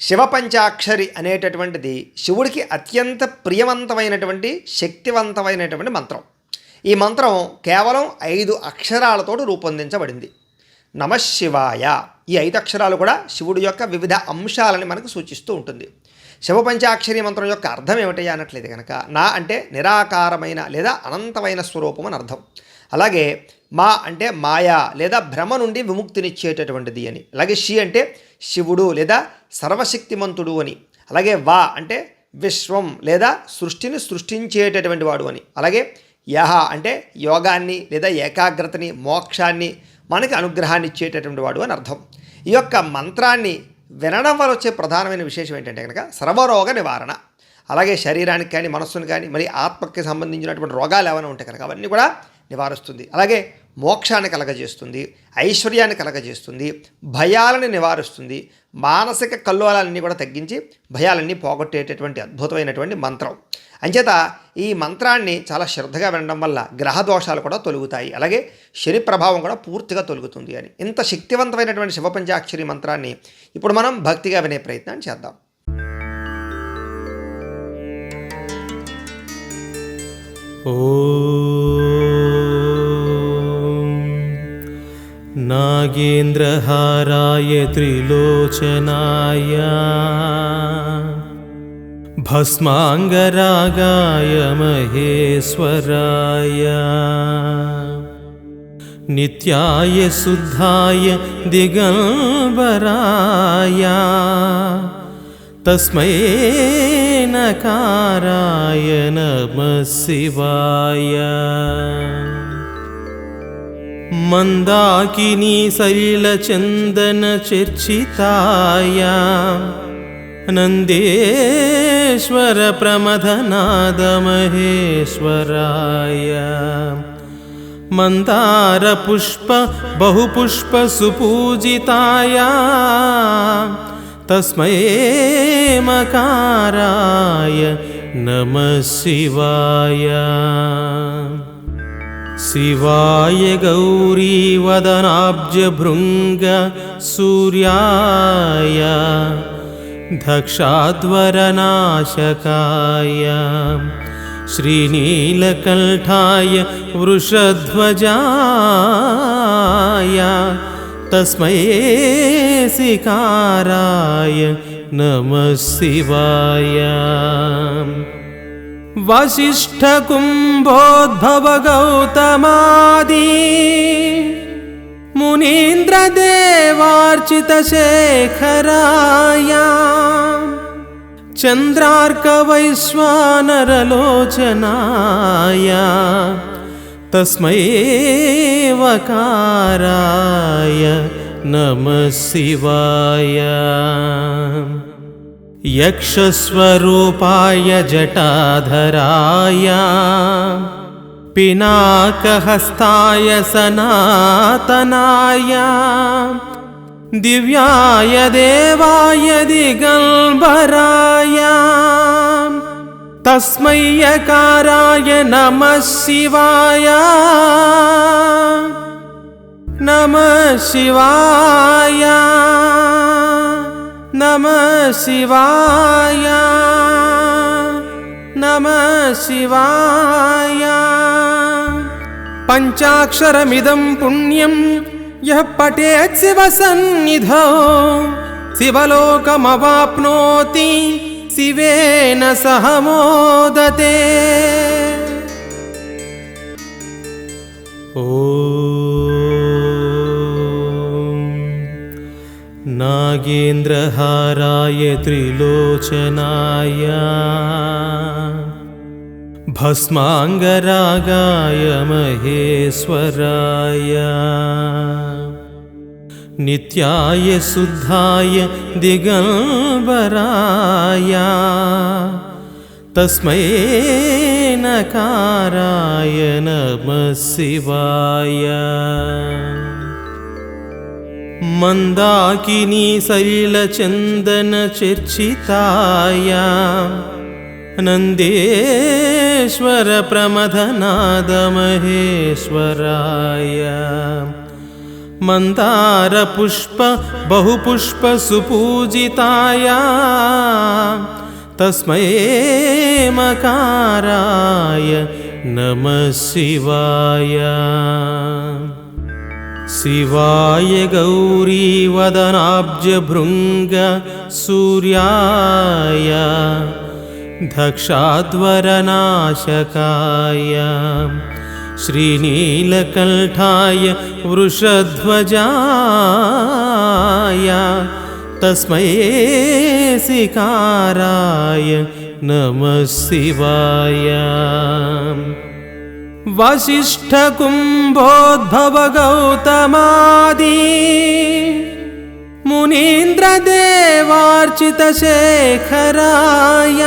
శివపంచాక్షరి అనేటటువంటిది శివుడికి అత్యంత ప్రియవంతమైనటువంటి శక్తివంతమైనటువంటి మంత్రం. ఈ మంత్రం కేవలం 5 అక్షరాలతో రూపొందించబడింది. నమశివాయ. ఈ 5 అక్షరాలు కూడా శివుడి యొక్క వివిధ అంశాలని మనకు సూచిస్తూ ఉంటుంది. శివపంచాక్షరి మంత్రం యొక్క అర్థం ఏమిటయ్యా అన్నట్లయితే కనుక, నా అంటే నిరాకారమైన లేదా అనంతమైన స్వరూపం అని అర్థం. అలాగే మా అంటే మాయా లేదా భ్రమ నుండి విముక్తినిచ్చేటటువంటిది అని. అలాగే శి అంటే శివుడు లేదా సర్వశక్తిమంతుడు అని. అలాగే వా అంటే విశ్వం లేదా సృష్టిని సృష్టించేటటువంటి వాడు అని. అలాగే యహ అంటే యోగాన్ని లేదా ఏకాగ్రతని మోక్షాన్ని మనకి అనుగ్రహాన్ని ఇచ్చేటటువంటి వాడు అని అర్థం. ఈ యొక్క మంత్రాన్ని వినడం వల్ల వచ్చే ప్రధానమైన విశేషం ఏంటంటే కనుక సర్వరోగ నివారణ. అలాగే శరీరానికి కానీ మనస్సును కానీ మరి ఆత్మకి సంబంధించినటువంటి రోగాలు ఏమైనా ఉంటాయి కనుక అవన్నీ కూడా నివారిస్తుంది. అలాగే మోక్షాన్ని కలగజేస్తుంది, ఐశ్వర్యాన్ని కలగజేస్తుంది, భయాలని నివారిస్తుంది, మానసిక కల్లోలాలన్నీ కూడా తగ్గించి భయాలన్నీ పోగొట్టేటటువంటి అద్భుతమైనటువంటి మంత్రం. అంచేత ఈ మంత్రాన్ని చాలా శ్రద్ధగా వినడం వల్ల గ్రహ దోషాలు కూడా తొలగుతాయి, అలాగే శని ప్రభావం కూడా పూర్తిగా తొలగుతుంది అని. ఇంత శక్తివంతమైనటువంటి శివపంచాక్షరి మంత్రాన్ని ఇప్పుడు మనం భక్తిగా వినే ప్రయత్నం చేద్దాం. नागेन्द्रहाराय त्रिलोचनाय भस्मांगरागाय महेश्वराय नित्याय शुद्धाय दिगंबराय तस्मै नकाराय नमः शिवाय मंदाकिनी सलिलचंदन चर्चिताय नंदेश्वर प्रमथनाद महेश्वराय मंदार पुष्प बहुपुष्प सुपूजिताय तस्मै मकाराय नमः शिवाय शिवाय गौरी वदनाब्जभृंग सूर्याय दक्षाध्वरनाशकाय श्रीनीलकण्ठाय वृषध्वजाय तस्मै सिकाराय नमः शिवाय वसिष्ठकुम्भोद्भव गौतमादि मुनीन्द्रदेवार्चितशेखराय चन्द्रार्कवैश्वानरलोचनाय तस्मै वकाराय नमः शिवाय यक्षस्वरूपाय जटाधराय पिनाकहस्ताय सनातनाय दिव्याय देवाय दिगंबराय तस्मै यकाराय नमः शिवाय नमः शिवाय नमः शिवाय नमः शिवाय पंचाक्षरमिदं पुण्यं यः पठेत् शिवसन्निधौ शिवलोकमवाप्नोति शिवेन सह मोदते। नागेन्द्रहाराय त्रिलोचनाय भस्मांगरागाय महेश्वराय नित्याय शुद्धाय दिगंबराय तस्मै नकाराय नमः शिवाय मंदाकिनी सलिलचंदन चर्चिताय नंदेश्वर प्रमथनाद महेश्वराय మందారపుష్ప బహుపుష్ప సుపూజితాయ తస్మై మకారాయ నమః శివాయ. శివాయ గౌరీవదనాబ్జభృంగ సూర్యాయ దక్షాధ్వరనాశకాయ శ్రీనీలకంఠాయ వృషధ్వజాయ తస్మై సికారాయ నమః శివాయ. వశిష్ఠకుంభోద్భవ గౌతమాది మునీంద్రదేవార్చిత శేఖరాయ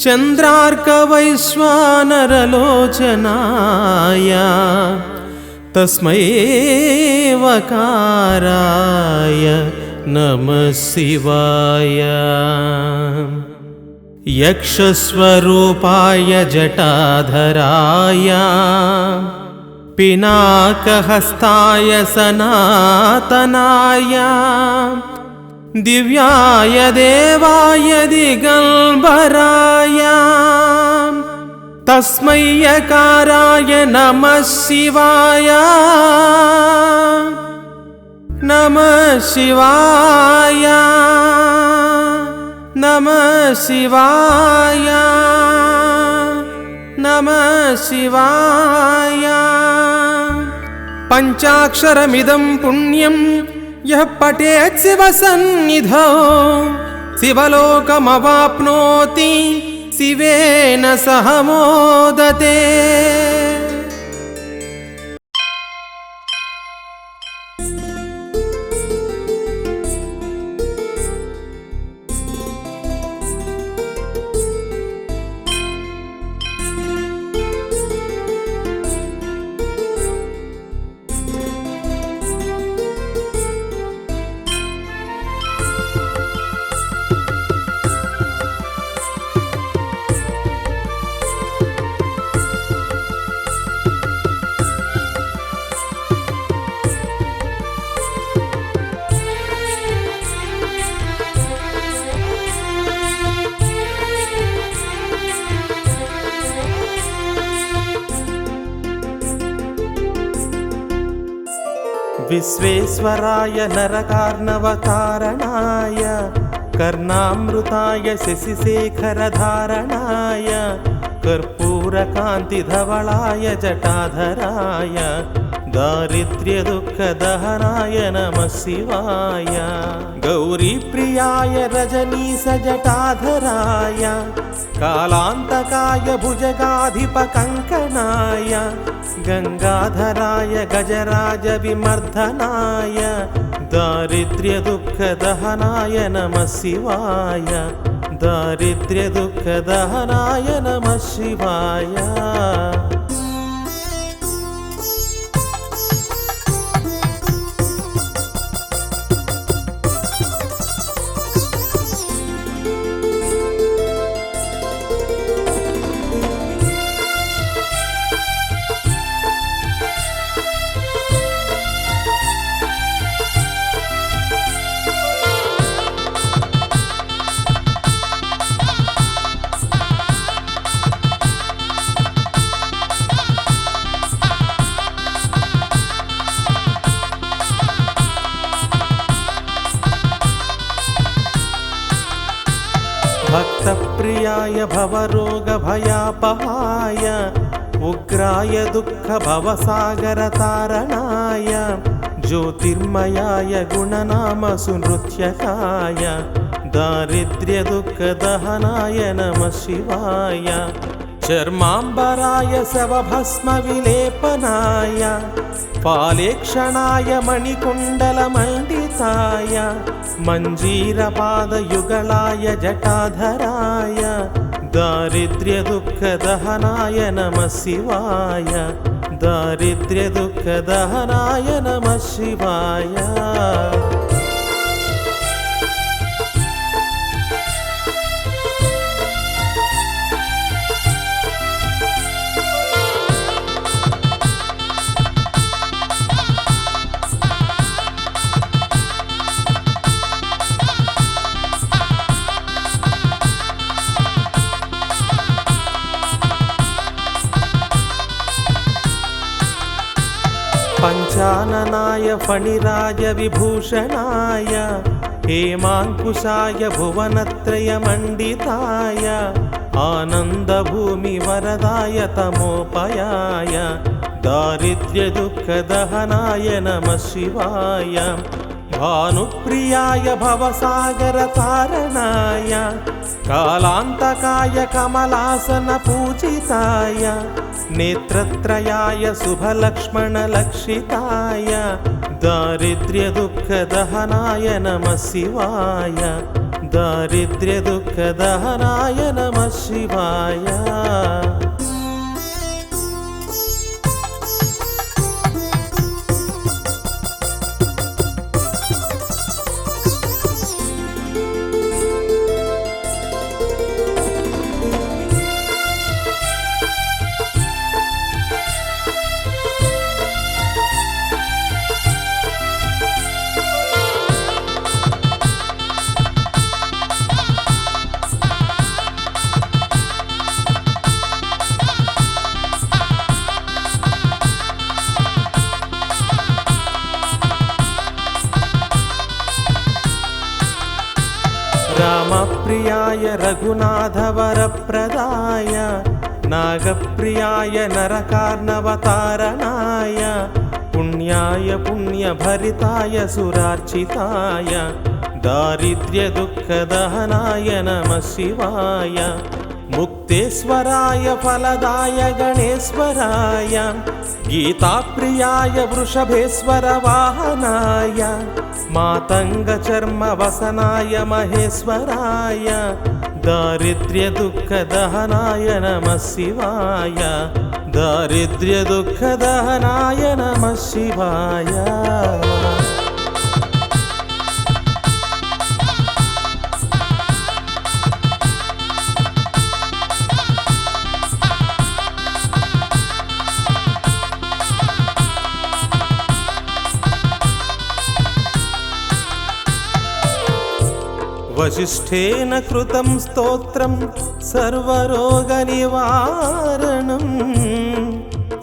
చంద్రార్క వైశ్వానరలోచనాయ తస్మై వకారాయ నమః శివాయ. యక్షస్వరూపాయ జటాధరాయ పినాకహస్తాయ సనాతనాయ దివ్యాయ దేవాయ దిగంబరాయ తస్మై యకారాయ నమః శివాయ. నమః శివాయ నమః శివాయ నమః శివాయ. పంచాక్షరమిదం పుణ్యం యః పఠేత్ శివసన్నిధౌ శివలోకమవాప్నోతి శివేన సహ మోదతే. విశ్వేశ్వరాయ నరకార్ణవతారణాయ కర్ణామృతాయ శశిశేఖరధారణాయ కర్పూరకాంతిధవళాయ జటాధరాయ దారిద్ర్యదుఃఖదహనాయ నమః శివాయ. గౌరీప్రియాయ రజనీశజటాధరాయ కాలాంతకాయ భుజగాధిపకంకణాయ గంగాధరాయ గజరాజ విమర్దనాయ దారిద్ర్యదుఃఖదహనాయ నమః శివాయ. దారిద్ర్యదుఃఖదహనాయ నమః శివాయ. భక్తప్రియాయ భవరోగభయాపహాయ ఉగ్రాయ దుఃఖభవసాగరతారణాయ జ్యోతిర్మయాయ గుణనామసునృత్యకాయ దారిద్ర్యదుఃఖదహనాయ నమః శివాయ. చర్మాంబరాయ శవభస్మవిలేపనాయ పాలేక్షణాయ మణికుండలమండితాయ మంజీరపాదయుగళాయ జటాధరాయ దారిద్ర్యదుఃఖదహనాయ నమః శివాయ. దారిద్ర్యదుఃఖదహనాయ నమః శివాయ. पञ्चाननाय फणिराय विभूषणाय हेमाङ्कुशाय भुवनत्रयमण्डिताय आनन्दभूमिवरदाय तमोपयाय दारिद्र्यदुःखदहनाय नमः शिवाय भानुप्रियाय भवसागरतारणाय कालान्तकाय कमलासनपूजिताय नेत्रत्रयाय शुभलक्ष्मणलक्षिताय दारिद्र्यदुःखदहनाय नमः शिवाय दारिद्र्यदुःखदहनाय नमः शिवाय। रामप्रियाय रघुनाथवरप्रदाय नागप्रियाय नरकार्णवतारणाय पुण्याय पुण्यभरिताय सुरार्चिताय दारिद्र्यदुःखदहनाय नमः शिवाय मुक्तेश्वराय फलदाय गणेश्वराय गीताप्रियाय वृषभेश्वरवाहनाय मातङ्गचर्मवसनाय महेश्वराय दारिद्र्यदुःखदहनाय नमः शिवाय दारिद्र्यदुःखदहनाय नमः शिवाय। वसिष्ठेन कृतं स्तोत्रं सर्वरोगनिवारणं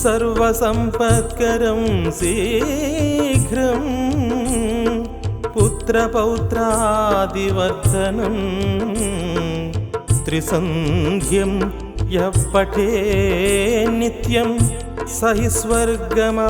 सर्वसम्पत्करं शीघ्रं पुत्रपौत्रादिवर्धनं त्रिसन्ध्यं यः पठे नित्यं स हि स्वर्गमवाप्नुयात्।